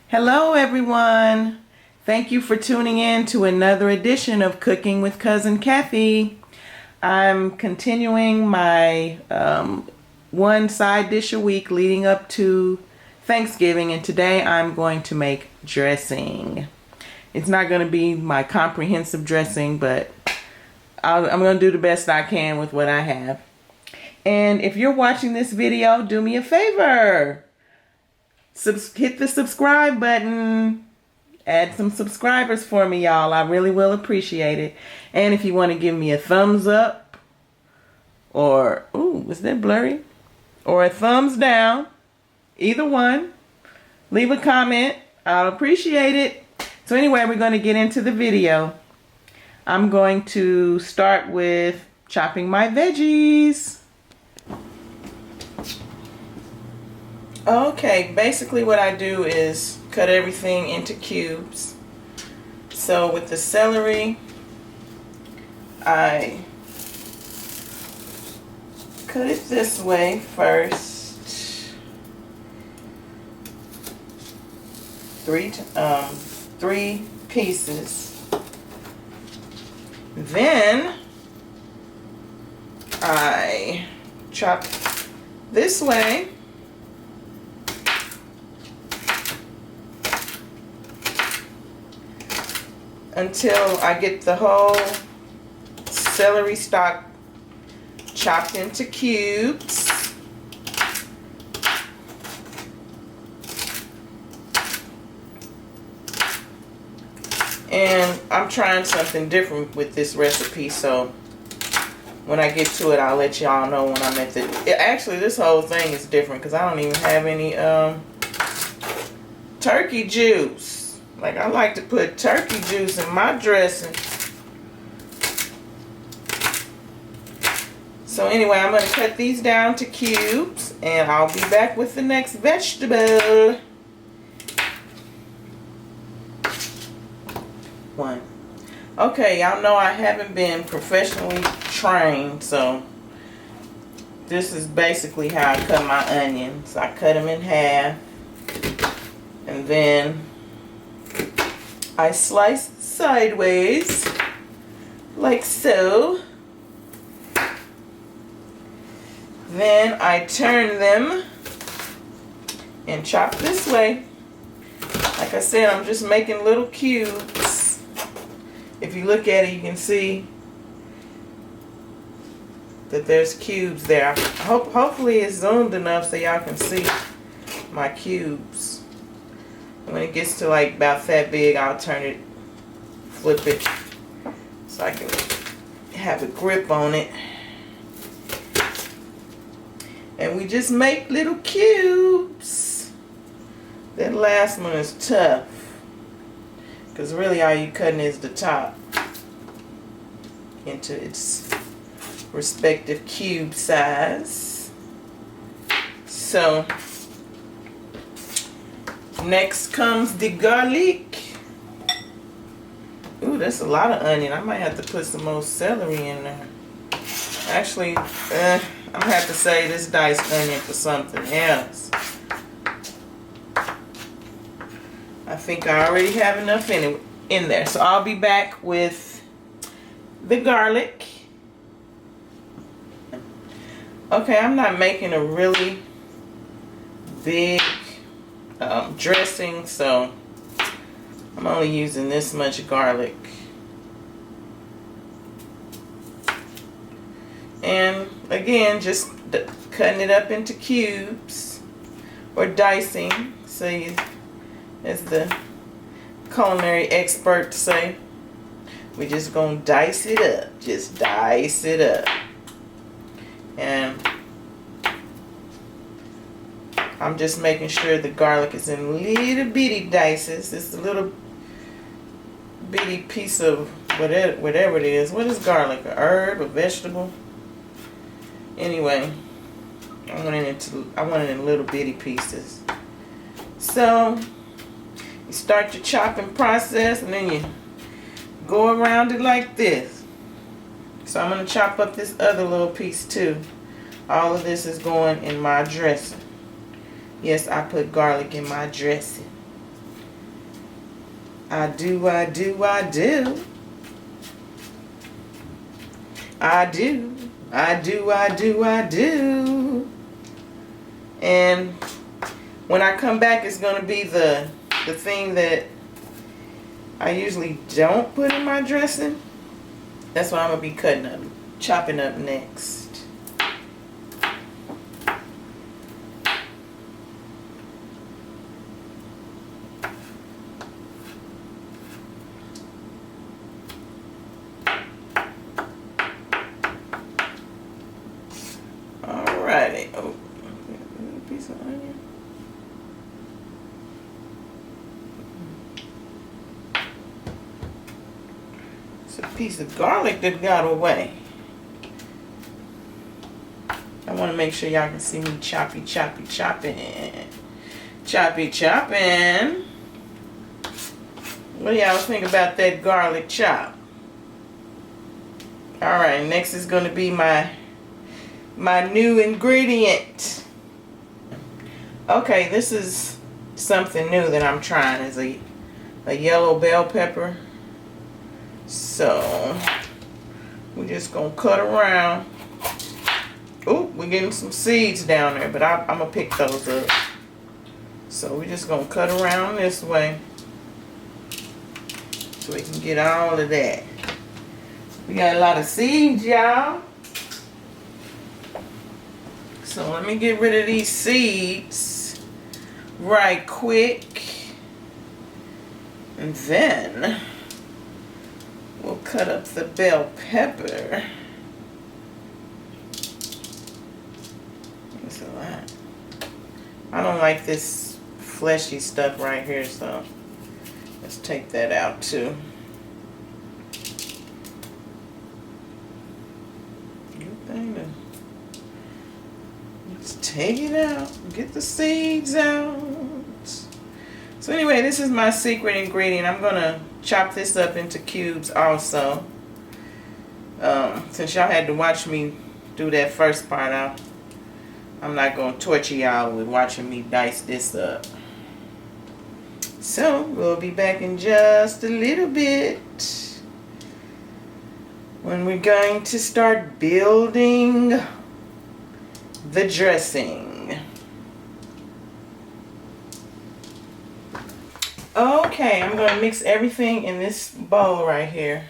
Hello everyone. Thank you for tuning in to another edition of Cooking with Cousin Kathy. I'm continuing my one side dish a week leading up to Thanksgiving, and today I'm going to make dressing. It's not going to be my comprehensive dressing, but I'm going to do the best I can with what I have. And if you're watching this video, do me a favor. Hit the subscribe button. Add some subscribers for me, y'all. I really will appreciate it. And if you want to give me a thumbs up, or, ooh, was that blurry? Or a thumbs down, either one, leave a comment. I'll appreciate it. So anyway, we're going to get into the video. I'm going to start with chopping my veggies. Okay, basically what I do is cut everything into cubes. So with the celery, I cut it this way first. Three pieces. Then I chop this way. Until I get the whole celery stalk chopped into cubes. And I'm trying something different with this recipe, so when I get to it, I'll let y'all know when I'm at the... Actually, this whole thing is different because I don't even have any turkey juice. Like, I like to put turkey juice in my dressing. So anyway, I'm going to cut these down to cubes, and I'll be back with the next vegetable. One. Okay, y'all know I haven't been professionally trained, so this is basically how I cut my onions. I cut them in half, and then I slice sideways, like so. Then I turn them and chop this way. Like I said, I'm just making little cubes. If you look at it, you can see that there's cubes there. Hopefully it's zoomed enough so y'all can see my cubes. When it gets to like about that big, I'll turn it, flip it, so I can have a grip on it. And we just make little cubes. That last one is tough, because really all you're cutting is the top into its respective cube size. So next comes the garlic. Ooh, that's a lot of onion. I might have to put some more celery in there. Actually, I'm going to have to save this diced onion for something else. I think I already have enough in there. So I'll be back with the garlic. Okay, I'm not making a really big dressing, so I'm only using this much garlic. And again, just cutting it up into cubes, or dicing, so as the culinary experts say, we just gonna dice it up. Just dice it up. And I'm just making sure the garlic is in little bitty dices. It's a little bitty piece of whatever it is. What is garlic? A herb? A vegetable? Anyway, I want it in little bitty pieces. So you start your chopping process, and then you go around it like this. So I'm going to chop up this other little piece too. All of this is going in my dressing. Yes, I put garlic in my dressing. I do, I do, I do. I do, I do, I do, I do. And when I come back, it's going to be the thing that I usually don't put in my dressing. That's what I'm going to be chopping up next. Alrighty. Oh, a piece of onion. It's a piece of garlic that got away. I want to make sure y'all can see me chopping. Choppy, chopping. What do y'all think about that garlic chop? Alright, next is going to be my new ingredient. Okay, this is something new that I'm trying. Is a yellow bell pepper. So we're just gonna cut around. Oh, we're getting some seeds down there, but I'm gonna pick those up. So we're just gonna cut around this way so we can get all of that. We got a lot of seeds, y'all. So let me get rid of these seeds right quick. And then we'll cut up the bell pepper. That's a lot. I don't like this fleshy stuff right here, so let's take that out too. Good thing to take it out, get the seeds out. So anyway, this is my secret ingredient. I'm gonna chop this up into cubes also. Since y'all had to watch me do that first part, I'm not gonna torture y'all with watching me dice this up. So we'll be back in just a little bit when we're going to start building the dressing. Okay, I'm going to mix everything in this bowl right here.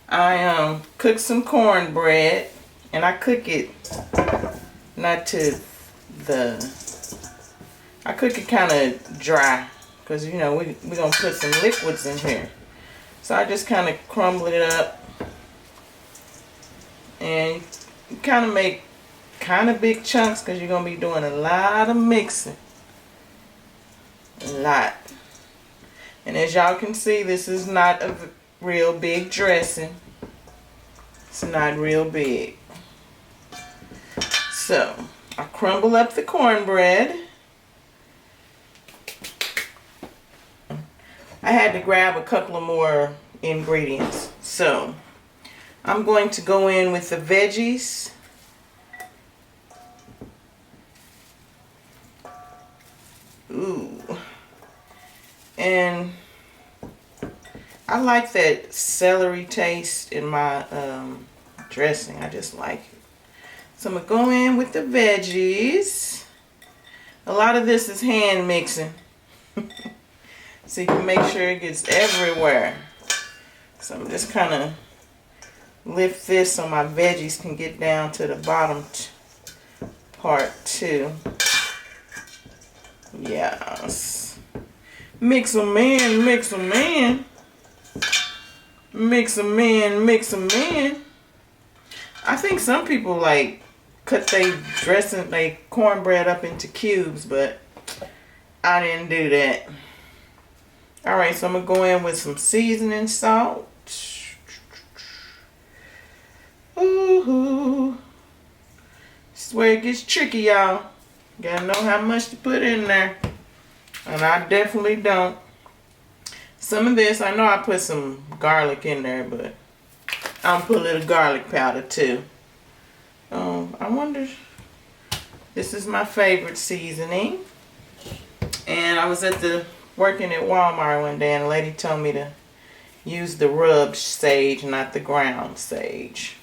I cooked some cornbread, and I cook it I cook it kind of dry because you know we're going to put some liquids in here. So I just kind of crumble it up and kind of make kind of big chunks because you're going to be doing a lot of mixing. A lot. And as y'all can see, this is not a real big dressing. It's not real big. So, I crumble up the cornbread. I had to grab a couple of more ingredients. So, I'm going to go in with the veggies. Ooh. And I like that celery taste in my dressing. I just like it. So I'm going to go in with the veggies. A lot of this is hand mixing. So you can make sure it gets everywhere. So I'm just kind of lift this so my veggies can get down to the bottom part too. Yes. Mix them in, mix them in. Mix them in, mix them in. I think some people like cut their dressing, their cornbread up into cubes, but I didn't do that. Alright, so I'm going to go in with some seasoning salt. Ooh. This is where it gets tricky, y'all. Gotta know how much to put in there. And I definitely don't. Some of this, I know I put some garlic in there, but I'll put a little garlic powder too. I wonder, this is my favorite seasoning. And I was at the working at Walmart one day and a lady told me to use the rubbed sage, not the ground sage.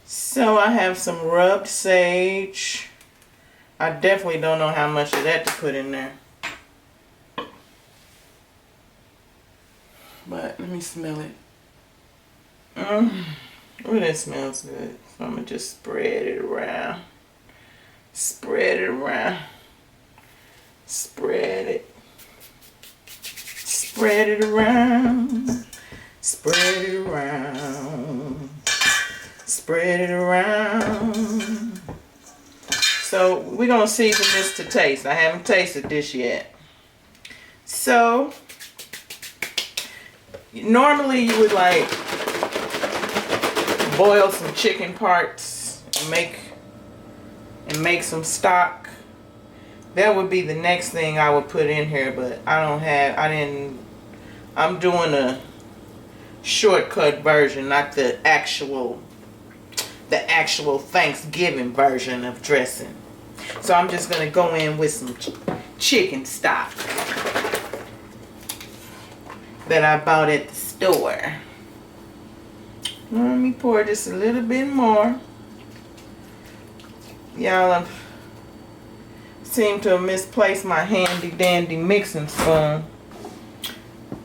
So I have some rubbed sage. I definitely don't know how much of that to put in there. But let me smell it. Oh, that smells good. So I'm going to just spread it around. Spread it around. Spread it. Spread it around. Spread it around. Spread it around. So we're going to season this to taste. I haven't tasted this yet. So normally you would like boil some chicken parts and make some stock. That would be the next thing I would put in here, but I'm doing a shortcut version, not the actual Thanksgiving version of dressing. So I'm just going to go in with some chicken stock that I bought at the store. Let me pour just a little bit more. Y'all seem to have misplaced my handy dandy mixing spoon.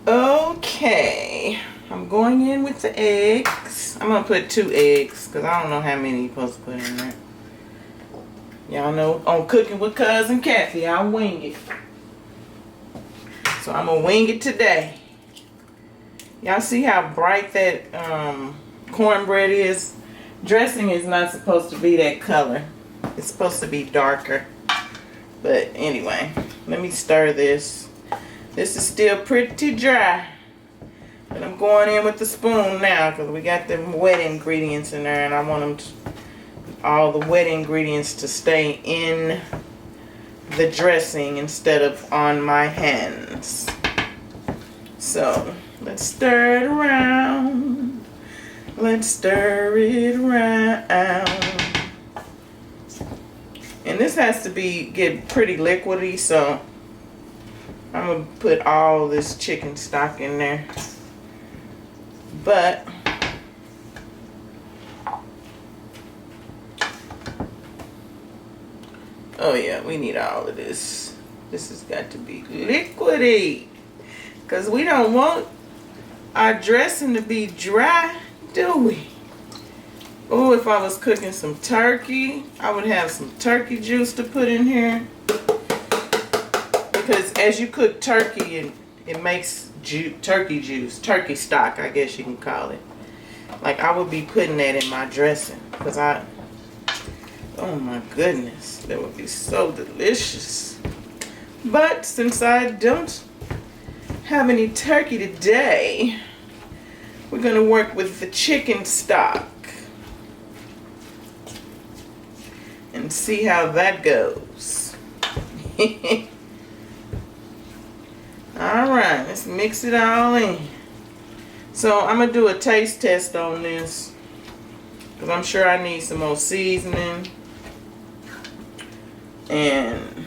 Okay, I'm going in with the eggs. I'm going to put 2 eggs because I don't know how many you're supposed to put in there. Y'all know on Cooking with Cousin Kathy, I wing it. So I'm going to wing it today. Y'all see how bright that cornbread is? Dressing is not supposed to be that color. It's supposed to be darker. But anyway, let me stir this. This is still pretty dry. But I'm going in with the spoon now because we got the wet ingredients in there and I want all the wet ingredients to stay in the dressing instead of on my hands. So let's stir it around. Let's stir it around. And this has to get pretty liquidy, so I'm going to put all this chicken stock in there. But oh yeah, we need all of this. This has got to be liquidy. Because we don't want our dressing to be dry, do we? Oh, if I was cooking some turkey, I would have some turkey juice to put in here. Because as you cook turkey, it makes turkey juice, turkey stock, I guess you can call it. Like I would be putting that in my dressing. Because oh my goodness, that would be so delicious. But since I don't have any turkey today, we're going to work with the chicken stock. And see how that goes. Alright, let's mix it all in. So I'm going to do a taste test on this. Because I'm sure I need some more seasoning. And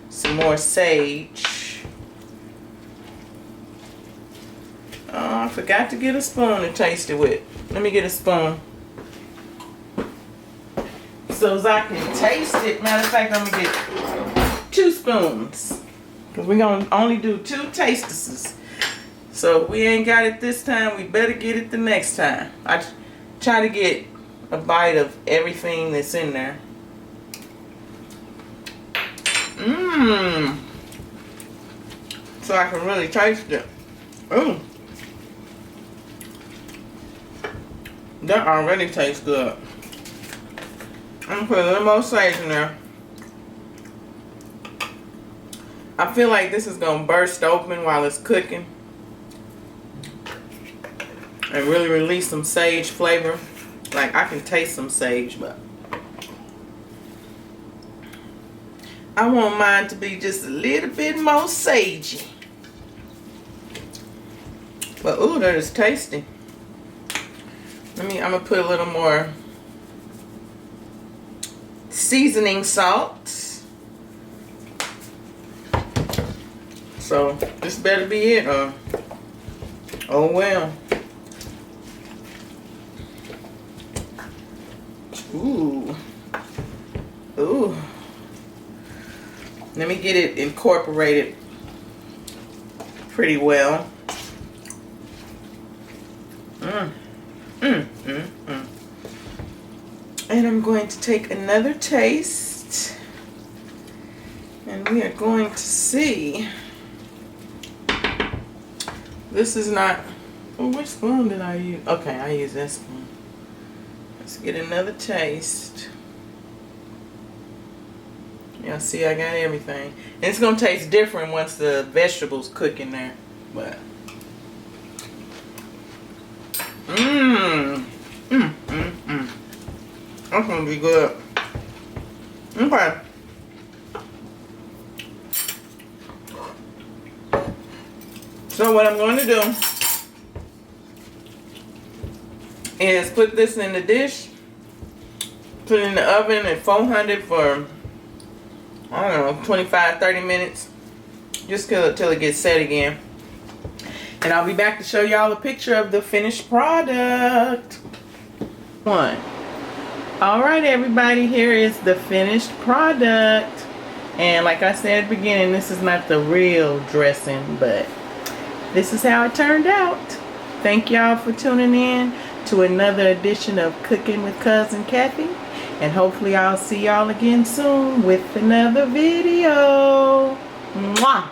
some more sage. Oh, I forgot to get a spoon to taste it with. Let me get a spoon. So as I can taste it, matter of fact, I'm going to get 2 spoons. Because we're going to only do 2 tastests. So if we ain't got it this time, we better get it the next time. I try to get a bite of everything that's in there. Mmm. So I can really taste it. Ooh. That already tastes good. I'm gonna put a little more sage in there. I feel like this is gonna burst open while it's cooking and really release some sage flavor. Like I can taste some sage, but I want mine to be just a little bit more sagey. But ooh, that is tasty. I'm gonna put a little more seasoning salt. So this better be it. Oh well. Ooh. Ooh. Let me get it incorporated pretty well. And I'm going to take another taste. And we are going to see. This is not, oh, which spoon did I use? Okay, I use that spoon. Let's get another taste. Y'all see I got everything. And it's going to taste different once the vegetables cook in there. But, that's going to be good. Okay. So what I'm going to do is put this in the dish, put it in the oven at 400 for, I don't know, 25-30 minutes, just till it gets set again. And I'll be back to show y'all a picture of the finished product. Alright everybody, here is the finished product. And like I said at the beginning, this is not the real dressing, but this is how it turned out. Thank y'all for tuning in to another edition of Cooking with Cousin Kathy. And hopefully I'll see y'all again soon with another video. Mwah!